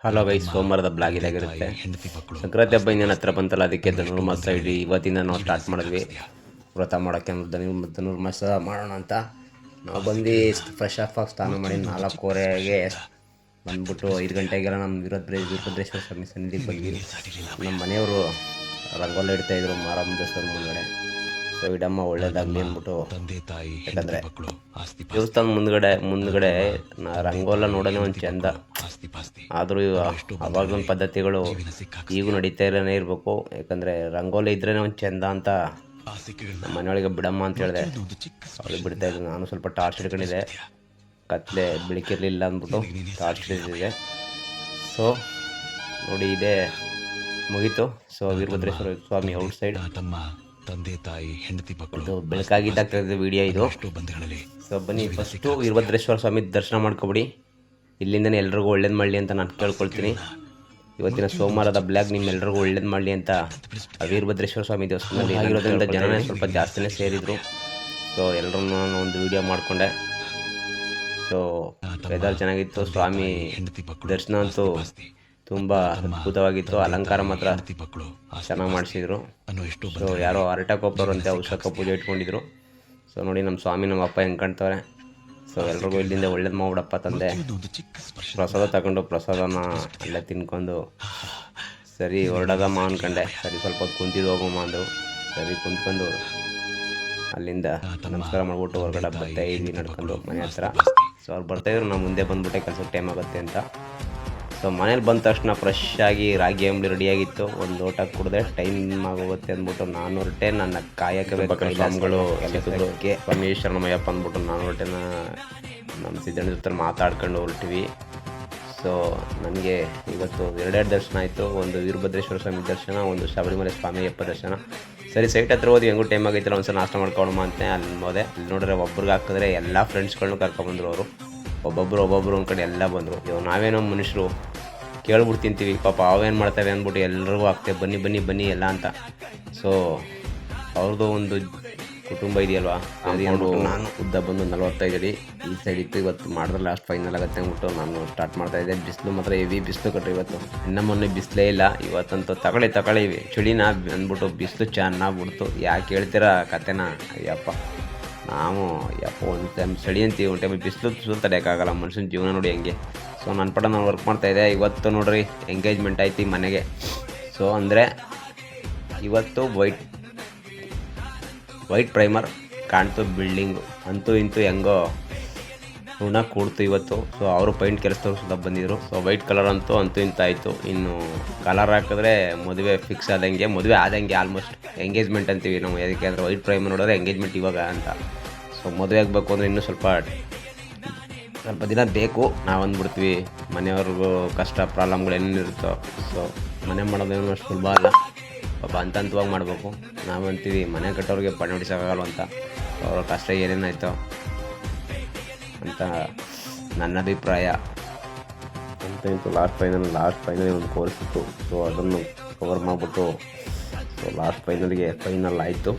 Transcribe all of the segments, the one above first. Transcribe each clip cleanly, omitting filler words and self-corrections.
Hello guys, ಸೋಮವಾರದ blog ಇದಾಗಿರುತ್ತೆ. ಸಂಕ್ರಾಂತಿ ಹಬ್ಬ ಇನ್ನೇನು ಹತ್ರ ಬಂತಲ್ಲ, ಅದಕ್ಕೆ ಧನುರ್ಮಾಸ ಇಡೀ ಇವತ್ತಿಂದ ನಾವು ಸ್ಟಾರ್ಟ್ ಮಾಡಿದ್ವಿ ವ್ರತ ಮಾಡೋಕ್ಕೆ. ಧನುರ್ಮಾಸ ಮಾಡೋಣ ಅಂತ ನಾವು ಬಂದು ಫ್ರೆಶ್ ಆಫ್ ಸ್ನಾನ ಮಾಡಿ 4:15ಗೆ ಬಂದ್ಬಿಟ್ಟು 5 ಗಂಟೆಗೆಲ್ಲ ನಮ್ಮ ವೀರಭದ್ರೇಶ್ವರ ಸ್ವಾಮಿ ಸನ್ನಿಧಿಗೆ ಬಂದ್ವಿ. ನಮ್ಮ ಮನೆಯವರು ರಂಗೋಲಿ ಇಡ್ತಾಯಿದ್ರು ಮಾರಮ್ಮ ದೇವಸ್ಥಾನ ಮುಂದ್ಗಡೆ. ಸೊ ಇಡಮ್ಮ ಒಳ್ಳೇದಾಗಲಿ ಅಂದ್ಬಿಟ್ಟು, ಯಾಕಂದರೆ ದೇವಸ್ಥಾನ ಮುಂದ್ಗಡೆ ರಂಗೋಲ ನೋಡೋದೇ ಒಂದು ಚೆಂದ. ಆದರೂ ಅವಾಗಿನ ಪದ್ಧತಿಗಳು ಈಗೂ ನಡೀತಾ ಇರೋನೇ ಇರಬೇಕು. ಯಾಕಂದರೆ ರಂಗೋಲಿ ಇದ್ರೇ ಒಂದು ಚೆಂದ ಅಂತ ನಮ್ಮ ಮನೆಯೊಳಗೆ ಬಿಡಮ್ಮ ಅಂತ ಹೇಳಿದೆ. ಅವಳಿಗೆ ಬಿಡ್ತಾಯಿದ್ದೆ. ನಾನು ಸ್ವಲ್ಪ ಟಾರ್ಚ್ ಹಿಡ್ಕೊಂಡಿದ್ದೆ, ಕತ್ಲೆ ಬೆಳಕಿರಲಿಲ್ಲ ಅಂದ್ಬಿಟ್ಟು ಟಾರ್ಚ್ ಹಿಡಿದಿದೆ. ಸೊ ನೋಡಿ, ಇದೇ ಮುಗೀತು. ಸೊ ವೀರಭದ್ರೇಶ್ವರ ಸ್ವಾಮಿ ಔಟ್ ಸೈಡ್ ಇದು ಬೆಳಕಾಗಿದ್ದಾಗ್ತದೆ ವಿಡಿಯೋ ಇದು. ಸೊ ಬನ್ನಿ, ಫಸ್ಟು ವೀರಭದ್ರೇಶ್ವರ ಸ್ವಾಮಿ ದರ್ಶನ ಮಾಡ್ಕೊಬಿಡಿ. ಇಲ್ಲಿಂದನೇ ಎಲ್ರಿಗೂ ಒಳ್ಳೇದು ಮಾಡಲಿ ಅಂತ ನಾನು ಕೇಳ್ಕೊಳ್ತೀನಿ. ಇವತ್ತಿನ ಸೋಮವಾರದ ಬ್ಲಾಗ್ ನಿಮ್ಮೆಲ್ರಿಗೂ ಒಳ್ಳೇದು ಮಾಡಲಿ ಅಂತ ವೀರಭದ್ರೇಶ್ವರ ಸ್ವಾಮಿ ದೇವಸ್ಥಾನದಲ್ಲಿ ಆಗಿರೋದ್ರಿಂದ ಜನನೇ ಸ್ವಲ್ಪ ಜಾಸ್ತಿನೇ ಸೇರಿದರು. ಸೊ ಎಲ್ಲರೂ ನಾನು ಒಂದು ವಿಡಿಯೋ ಮಾಡಿಕೊಂಡೆ. ಸೊ ವೆದರ್ ಚೆನ್ನಾಗಿತ್ತು. ಸ್ವಾಮಿ ದರ್ಶನ ಅಂತೂ ತುಂಬ ಅದ್ಭುತವಾಗಿತ್ತು. ಅಲಂಕಾರ ಮಾತ್ರ ಚೆನ್ನಾಗಿ ಮಾಡಿಸಿದ್ರು. ಸೊ ಯಾರೋ ಅರಟಕೊಪ್ಪರು ಅಂತ ಉಷಕ ಪೂಜೆ ಇಟ್ಕೊಂಡಿದ್ರು. ಸೊ ನೋಡಿ ನಮ್ಮ ಸ್ವಾಮಿ ನಮ್ಮ ಅಪ್ಪ ಹೆಂಗೆ ಕಾಣ್ತವ್ರೆ. ಸೊ ಎಲ್ರಿಗೂ ಇಲ್ಲಿಂದ ಒಳ್ಳೇದು ಮಾಡ್ಬಿಡಪ್ಪ ತಂದೆ. ಪ್ರಸಾದ ತಗೊಂಡು ಪ್ರಸಾದನ ಅಲ್ಲೇ ತಿನ್ಕೊಂಡು ಸರಿ ಹೊರಡೋದಮ್ಮ ಅಂದ್ಕೊಂಡೆ. ಸರಿ ಸ್ವಲ್ಪ ಹೊತ್ತು ಕುಂತಿದ್ದು ಹೋಗಮ್ಮ ಅಂದರು. ಸರಿ ಕುಂತ್ಕೊಂಡು ಅಲ್ಲಿಂದ ನಮಸ್ಕಾರ ಮಾಡಿಬಿಟ್ಟು ಹೊರಗಡೆ ಬರ್ತಾಯಿದ್ವಿ ನಡ್ಕೊಂಡು ಮನೆ ಹತ್ರ. ಸೊ ಅವ್ರು ಬರ್ತಾಯಿದ್ರು, ನಾವು ಮುಂದೆ ಬಂದ್ಬಿಟ್ಟೆ ಕೆಲಸಕ್ಕೆ ಟೈಮ್ ಆಗುತ್ತೆ ಅಂತ. ಸೊ ಮನೇಲಿ ಬಂದ ತಕ್ಷಣ ಫ್ರೆಶ್ ಆಗಿ ರಾಗಿ ಅಂಬಲಿ ರೆಡಿಯಾಗಿತ್ತು. ಒಂದು ಲೋಟ ಕುಡಿದೆ, ಟೈಮ್ ಆಗೋಗುತ್ತೆ ಅಂದ್ಬಿಟ್ಟು ನಾನು ಹೊರಟೆ. ನನ್ನ ಕಾಯಕ್ಕೆ ಸ್ವಾಮಿಗಳು ಕೆಲಸಕ್ಕೆ ಸ್ವಾಮಿ ಶರಣಮಯ್ಯಪ್ಪ ಅಂದ್ಬಿಟ್ಟು ನಾನು ಹೊರಟೆ. ನಮ್ಮ ಸಿದ್ದಣ್ಣ ಜೊತೆ ಮಾತಾಡ್ಕೊಂಡು ಹೊರಟಿವಿ. ಸೊ ನನಗೆ ಇವತ್ತು 2 ದರ್ಶನ ಆಯಿತು. ಒಂದು ವೀರಭದ್ರೇಶ್ವರ ಸ್ವಾಮಿ ದರ್ಶನ, ಒಂದು ಶಬರಿಮಲೆ ಸ್ವಾಮಿ ಅಯ್ಯಪ್ಪ ದರ್ಶನ. ಸರಿ ಸೈಟ್ ಹತ್ರ ಹೋದಿ, ಹೆಂಗೂ ಟೈಮ್ ಆಗೈತಿಲ್ಲ, ಒಂದ್ಸಲ ನಾಷ್ಟ ಮಾಡ್ಕೊಳ್ಳೋಣ ಅಂತ ಅಲ್ಲಿ ಹೋದೆ. ಅಲ್ಲಿ ನೋಡಿದ್ರೆ ಒಬ್ರಿಗೆ ಹಾಕಿದ್ರೆ ಎಲ್ಲ ಫ್ರೆಂಡ್ಸ್ಗಳನ್ನೂ ಕರ್ಕೊಂಡ್ಬಂದರು. ಅವರು ಒಬ್ಬೊಬ್ಬರು ಒಂದು ಕಡೆ ಎಲ್ಲ ಬಂದರು. ಇವಾಗ ನಾವೇನೋ ಮನುಷ್ಯರು ಕೇಳ್ಬಿಟ್ಟು ತಿಂತೀವಿ, ಪಾಪ ಅವೇನು ಮಾಡ್ತವೆ ಅಂದ್ಬಿಟ್ಟು ಎಲ್ರಿಗೂ ಆಗ್ತೇವೆ ಬನ್ನಿ ಬನ್ನಿ ಬನ್ನಿ ಎಲ್ಲ ಅಂತ. ಸೊ ಅವ್ರದ್ದು ಒಂದು ಕುಟುಂಬ ಇದೆಯಲ್ವಾ, ಅದು ಅಂದ್ಬಿಟ್ಟು ನಾನು ಉದ್ದ ಬಂದು 45 ಅಡಿ ಈ ಸೈಡ್ ಇತ್ತು. ಇವತ್ತು ಮಾಡಿದ್ರೆ ಲಾಸ್ಟ್ ಫೈನಲ್ ಆಗುತ್ತೆ ಅಂದ್ಬಿಟ್ಟು ನಾನು ಸ್ಟಾರ್ಟ್ ಮಾಡ್ತಾಯಿದ್ದೆ. ಬಿಸಿಲು ಮಾತ್ರ ಹೆವಿ ಬಿಸಿಲು ಕಟ್ರಿ ಇವತ್ತು. ಇನ್ನು ಮೊನ್ನೆ ಬಿಸಿಲೇ ಇಲ್ಲ, ಇವತ್ತಂತೂ ತಗೊಳ್ಳಿ ಚಳಿನ ಅಂದ್ಬಿಟ್ಟು ಬಿಸಿಲು ಚೆನ್ನಾಗಿ ಬಿಡ್ತು. ಯಾಕೆ ಹೇಳ್ತೀರಾ ಕತೆನ? ಅಯ್ಯಪ್ಪ, ನಾವು ಒಂದು ಟೈಮ್ ಚಳಿ ಅಂತೀವಿ, ಒಂದು ಟೈಮ್ ಬಿಸಿಲು ತಡೆಯೋಕ್ಕಾಗಲ್ಲ. ಮನುಷ್ಯನ ಜೀವನ ನೋಡಿ ಹೆಂಗೆ. ಸೊ ನನ್ನ ಪಟ ನಾನು ವರ್ಕ್ ಮಾಡ್ತಾಯಿದ್ದೆ. ಇವತ್ತು ನೋಡ್ರಿ ಎಂಗೇಜ್ಮೆಂಟ್ ಆಯ್ತು ಈ ಮನೆಗೆ. ಸೊ ಅಂದರೆ ಇವತ್ತು ವೈಟ್ ಪ್ರೈಮರ್ ಕಾಣ್ತು ಬಿಲ್ಡಿಂಗು. ಅಂತೂ ಇಂತೂ ಹೆಂಗೋ ಋಣ ಕೂಡ್ತು ಇವತ್ತು. ಸೊ ಅವರು ಪೈಂಟ್ ಕೆಲಸದವ್ರು ಸುಧಾ ಬಂದಿದ್ದರು. ಸೊ ವೈಟ್ ಕಲರ್ ಅಂತೂ ಇಂತ ಆಯಿತು. ಇನ್ನು ಕಲರ್ ಹಾಕಿದ್ರೆ ಮದುವೆ ಫಿಕ್ಸ್ ಆದಂಗೆ, ಮದುವೆ ಆದಂಗೆ ಆಲ್ಮೋಸ್ಟ್. ಎಂಗೇಜ್ಮೆಂಟ್ ಅಂತೀವಿ ನಾವು, ಅದಕ್ಕೆ ಅಂದರೆ ವೈಟ್ ಪ್ರೈಮರ್ ನೋಡಿದ್ರೆ ಎಂಗೇಜ್ಮೆಂಟ್ ಇವಾಗ ಅಂತ. ಸೊ ಮದುವೆ ಆಗಬೇಕು ಅಂದರೆ ಇನ್ನೂ ಸ್ವಲ್ಪ ದಿನ ಬೇಕು. ನಾವು ಅಂದ್ಬಿಡ್ತೀವಿ, ಮನೆಯವ್ರಿಗೂ ಕಷ್ಟ ಪ್ರಾಬ್ಲಮ್ಗಳು ಏನೇನಿರುತ್ತೋ. ಸೊ ಮನೆ ಮಾಡೋದೇನೋ ಅಷ್ಟು ಸುಲಭ ಅಲ್ಲ, ಪಾಪ ಹಂತವಾಗಿ ಮಾಡಬೇಕು. ನಾವು ಅಂತೀವಿ ಮನೆ ಕಟ್ಟೋರಿಗೆ ಪಣ ಹೊಡಿಸೋಕ್ಕಾಗಲ್ಲ ಅಂತ. ಅವ್ರ ಕಷ್ಟ ಏನೇನಾಯ್ತೋ ಅಂತ ನನ್ನ ಅಭಿಪ್ರಾಯ. ಅಂತೂ ಲಾಸ್ಟ್ ಫೈನಲ್ ಒಂದು ಕೋರ್ಸ್ ಇತ್ತು. ಸೊ ಅದನ್ನು ಕವರ್ ಮಾಡಿಬಿಟ್ಟು ಸೊ ಲಾಸ್ಟ್ ಫೈನಲ್ ಆಯಿತು.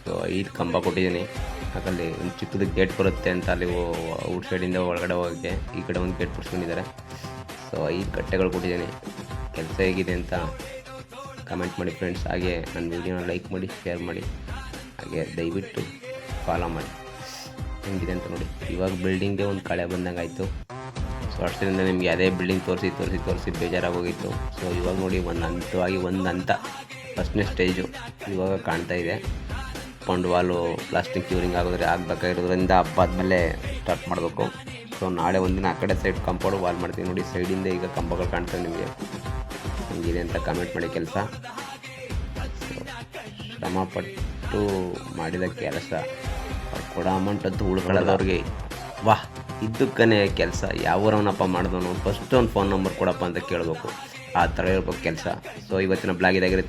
ಸೊ 5 ಕಂಬ ಕೊಟ್ಟಿದ್ದೀನಿ. ಹಾಗಲ್ಲಿ ಒಂದು ಚಿಕ್ಕದು ಗೇಟ್ ಬರುತ್ತೆ ಅಂತ, ಅಲ್ಲಿ ಔಟ್ ಸೈಡಿಂದ ಒಳಗಡೆ ಹೋಗೋಕ್ಕೆ ಈ ಕಡೆ ಒಂದು ಗೇಟ್ ಬಿಡಿಸ್ಕೊಂಡಿದ್ದಾರೆ. ಸೊ 5 ಕಟ್ಟೆಗಳು ಕೊಟ್ಟಿದ್ದೀನಿ. ಕೆಲಸ ಹೇಗಿದೆ ಅಂತ ಕಮೆಂಟ್ ಮಾಡಿ ಫ್ರೆಂಡ್ಸ್. ಹಾಗೆ ನನ್ನ ವೀಡಿಯೋನ ಲೈಕ್ ಮಾಡಿ, ಶೇರ್ ಮಾಡಿ, ಹಾಗೆ ದಯವಿಟ್ಟು ಫಾಲೋ ಮಾಡಿ. ಹೆಂಗಿದೆ ಅಂತ ನೋಡಿ. ಇವಾಗ ಬಿಲ್ಡಿಂಗ್ಗೆ ಒಂದು ಕಳೆ ಬಂದಂಗೆ ಆಯಿತು. ಸೊ ಅಷ್ಟರಿಂದ ನಿಮಗೆ ಅದೇ ಬಿಲ್ಡಿಂಗ್ ತೋರಿಸಿ ಬೇಜಾರಾಗೋಗಿತ್ತು. ಸೊ ಇವಾಗ ನೋಡಿ ಒಂದು ಹಂತ ಫಸ್ಟ್ನೇ ಸ್ಟೇಜು ಇವಾಗ ಕಾಣ್ತಾ ಇದೆ. ಪೌಂಡ್ ವಾಲು ಪ್ಲಾಸ್ಟಿಕ್ ಕ್ಯೂರಿಂಗ್ ಆಗಬೇಕಾಗಿರೋದ್ರಿಂದ ಹಬ್ಬ ಆದಮೇಲೆ ಸ್ಟಾರ್ಟ್ ಮಾಡಬೇಕು. ಸೊ ನಾಳೆ ಒಂದಿನ ಆ ಕಡೆ ಸೈಡ್ ಕಾಂಪೌಂಡ್ ವಾಲ್ ಮಾಡ್ತೀವಿ ನೋಡಿ. ಸೈಡಿಂದ ಈಗ ಕಂಬಗಳು ಕಾಣ್ತವೆ ನಿಮಗೆ. ಹೆಂಗಿದೆ ಅಂತ ಕಮೆಂಟ್ ಮಾಡಿ ಕೆಲಸ. ಸೊ ಶ್ರಮಪಟ್ಟು ಮಾಡಿದ ಕೆಲಸ ಕೊಡೋ ಅಮೌಂಟ್ ಅಂತೂ ಉಳ್ಕೊಳ್ಳೋದವ್ರಿಗೆ ವಾಹ್, ಇದ್ದಕ್ಕನೇ ಕೆಲಸ. ಯಾವೂರವನಪ್ಪ ಮಾಡಿದವನು ಫಸ್ಟ್ ಒಂದು ಫೋನ್ ನಂಬರ್ ಕೊಡಪ್ಪ ಅಂತ ಕೇಳಬೇಕು. ಆ ಥರ ಇರ್ಬೇಕು ಕೆಲಸ. ಸೊ ಇವತ್ತಿನ ಬ್ಲಾಗ್ ಇದಾಗಿರುತ್ತೆ.